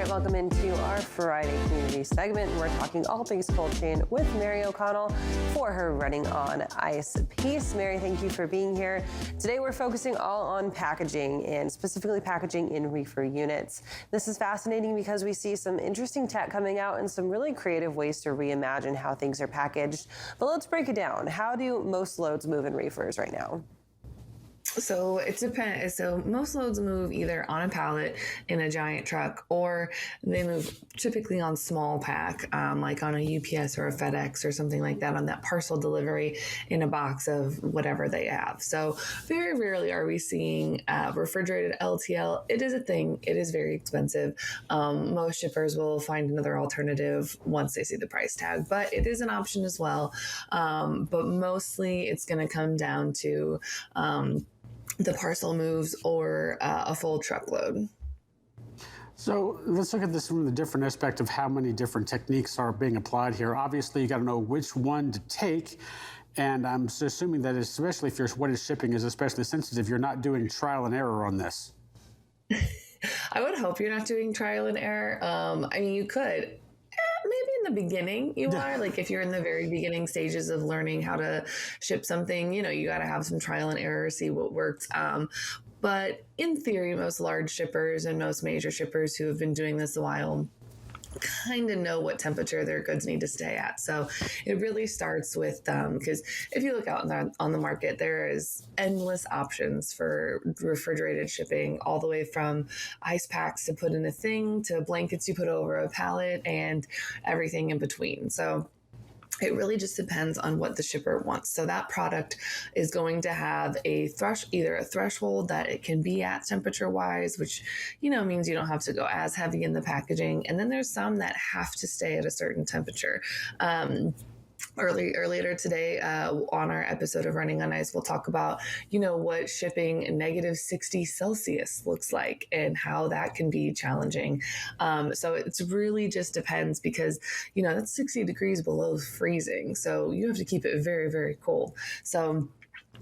right, welcome into our Friday community segment. We're talking all things cold chain with Mary O'Connell for her Running on Ice piece. Mary, thank you for being here. Today we're focusing all on packaging and specifically packaging in reefer units. This is fascinating because we see some interesting tech coming out and some really creative ways to reimagine how things are packaged. But let's break it down. How do most loads move in reefers right now? So it depends. So most loads move either on a pallet in a giant truck, or they move typically on small pack, like on a UPS or a FedEx or something like that, on that parcel delivery in a box of whatever they have. So very rarely are we seeing refrigerated LTL. It is a thing. It is very expensive. Most shippers will find another alternative once they see the price tag, but it is an option as well. But mostly it's going to come down to the parcel moves or a full truckload. So let's look at this from the different aspect of how many different techniques are being applied here. Obviously, you got to know which one to take. And I'm assuming that especially if what is shipping is especially sensitive, you're not doing trial and error on this. I would hope you're not doing trial and error. I mean, you could. Maybe in the beginning you are, like if you're in the very beginning stages of learning how to ship something, you got to have some trial and error, see what works. But in theory, most large shippers and most major shippers who have been doing this a while kind of know what temperature their goods need to stay at. So it really starts with because if you look out on the market, there is endless options for refrigerated shipping, all the way from ice packs to put in a thing to blankets you put over a pallet and everything in between. So it really just depends on what the shipper wants. So that product is going to have either a threshold that it can be at temperature-wise, which, means you don't have to go as heavy in the packaging. And then there's some that have to stay at a certain temperature. Earlier today on our episode of Running on Ice, we'll talk about, what shipping -60 Celsius looks like and how that can be challenging. So it's really just depends because, that's 60 degrees below freezing. So you have to keep it very, very cold. So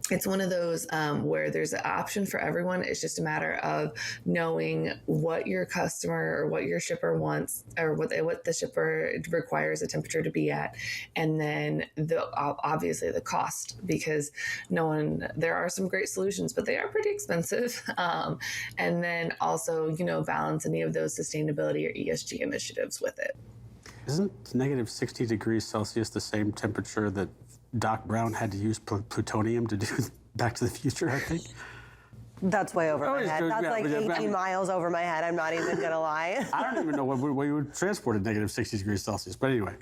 it's one of those where there's an option for everyone. It's just a matter of knowing what your customer or what your shipper wants, or what the shipper requires the temperature to be at, and then obviously the cost, because there are some great solutions, but they are pretty expensive. And then also, balance any of those sustainability or ESG initiatives with it. Isn't -60 degrees Celsius the same temperature that Doc Brown had to use plutonium to do Back to the Future, I think? That's way over my head. That's like 18 miles over my head. I'm not even going to lie. I don't even know what you would transport at -60 degrees Celsius. But anyway.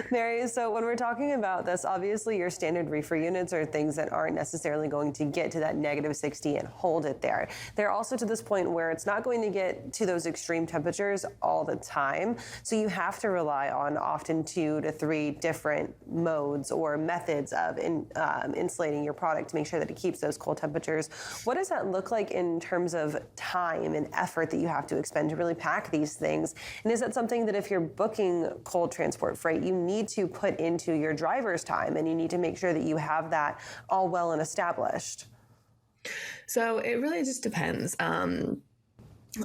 Mary, so when we're talking about this, obviously your standard reefer units are things that aren't necessarily going to get to that -60 and hold it there. They're also to this point where it's not going to get to those extreme temperatures all the time. So you have to rely on often 2 to 3 different modes or methods of insulating your product to make sure that it keeps those cold temperatures. What does that look like in terms of time and effort that you have to expend to really pack these things? And is that something that if you're booking cold transport freight, you need to put into your driver's time and you need to make sure that you have that all well and established? So it really just depends.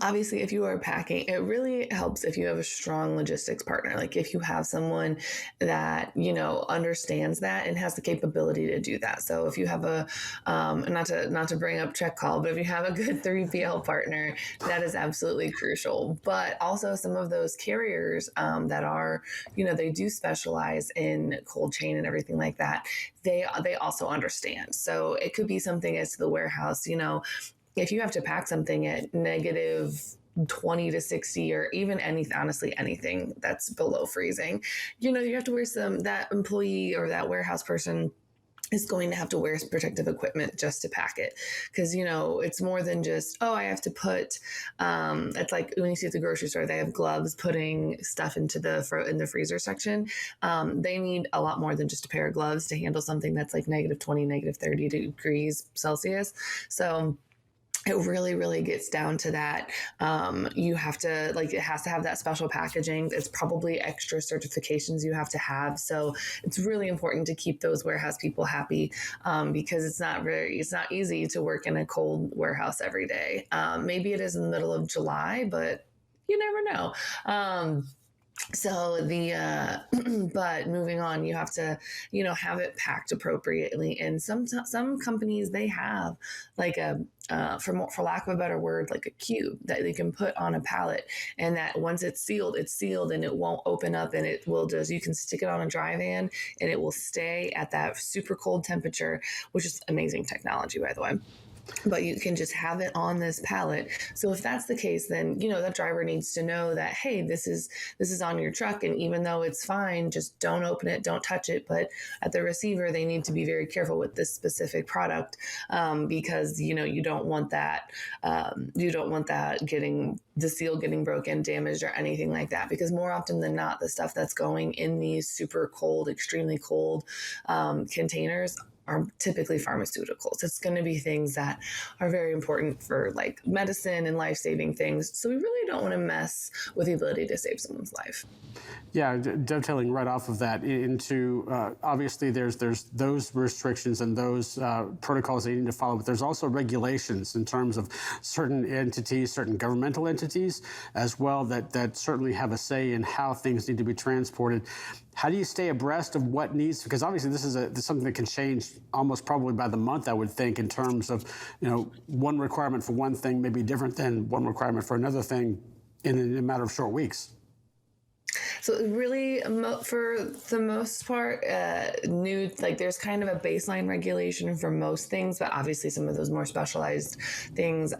Obviously, if you are packing, it really helps if you have a strong logistics partner. Like if you have someone that, understands that and has the capability to do that. So if you have not to bring up check call, but if you have a good 3PL partner, that is absolutely crucial. But also some of those carriers that are, they do specialize in cold chain and everything like that. They also understand. So it could be something as to the warehouse, if you have to pack something at -20 to 60, or even anything that's below freezing, you have to wear that employee or that warehouse person is going to have to wear protective equipment just to pack it. Because, it's more than just, I have to put, it's like when you see at the grocery store, they have gloves putting stuff into in the freezer section. They need a lot more than just a pair of gloves to handle something that's like -20, -30 degrees Celsius. So it really, really gets down to that. You have to, it has to have that special packaging. It's probably extra certifications you have to have. So it's really important to keep those warehouse people happy because it's not easy to work in a cold warehouse every day. Maybe it is in the middle of July, but you never know. So but moving on, you have to, have it packed appropriately. And some companies, they have like for lack of a better word, like a cube that they can put on a pallet, and that once it's sealed, and it won't open up, and you can stick it on a dry van and it will stay at that super cold temperature, which is amazing technology, by the way. But you can just have it on this pallet. So if that's the case, then, that driver needs to know that, hey, this is on your truck. And even though it's fine, just don't open it, don't touch it. But at the receiver, they need to be very careful with this specific product, because, you don't want that the seal getting broken, damaged, or anything like that. Because more often than not, the stuff that's going in these super cold, extremely cold containers are typically pharmaceuticals. It's going to be things that are very important for like medicine and life-saving things. So we really don't want to mess with the ability to save someone's life. Yeah, dovetailing right off of that into obviously there's those restrictions and those protocols that you need to follow, but there's also regulations in terms of certain entities, certain governmental entities as well that certainly have a say in how things need to be transported. How do you stay abreast of what needs? Because obviously this is something that can change almost probably by the month, I would think, in terms of one requirement for one thing may be different than one requirement for another thing in a matter of short weeks. So really, for the most part, there's kind of a baseline regulation for most things, but obviously some of those more specialized things,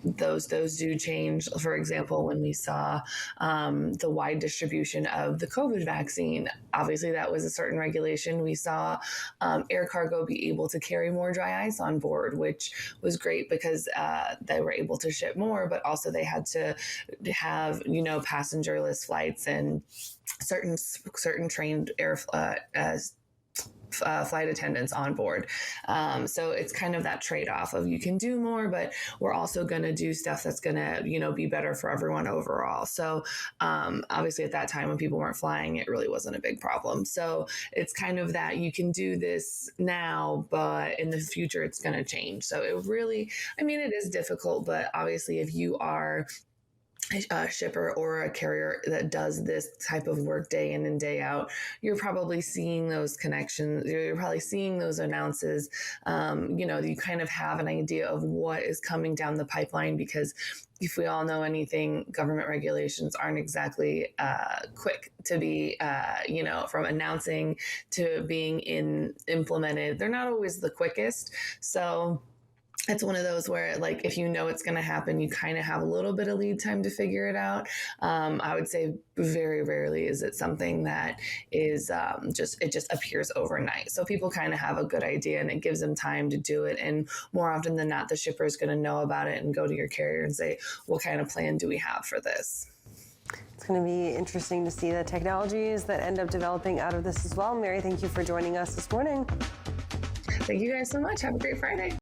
those do change. For example, when we saw the wide distribution of the COVID vaccine, obviously that was a certain regulation. We saw air cargo be able to carry more dry ice on board, which was great because they were able to ship more, but also they had to have, passengerless flights and certain trained flight attendants on board. So it's kind of that trade-off of you can do more, but we're also going to do stuff that's going to, be better for everyone overall. So obviously at that time when people weren't flying, it really wasn't a big problem. So it's kind of that you can do this now, but in the future it's going to change. So it really, it is difficult, but obviously if you are a shipper or a carrier that does this type of work day in and day out, you're probably seeing those connections. You're probably seeing those announces. You kind of have an idea of what is coming down the pipeline, because if we all know anything, government regulations aren't exactly quick to be, from announcing to being implemented. They're not always the quickest. So it's one of those where, like, if it's going to happen, you kind of have a little bit of lead time to figure it out. I would say very rarely is it something that is it just appears overnight. So people kind of have a good idea, and it gives them time to do it. And more often than not, the shipper is going to know about it and go to your carrier and say, what kind of plan do we have for this? It's going to be interesting to see the technologies that end up developing out of this as well. Mary, thank you for joining us this morning. Thank you guys so much. Have a great Friday.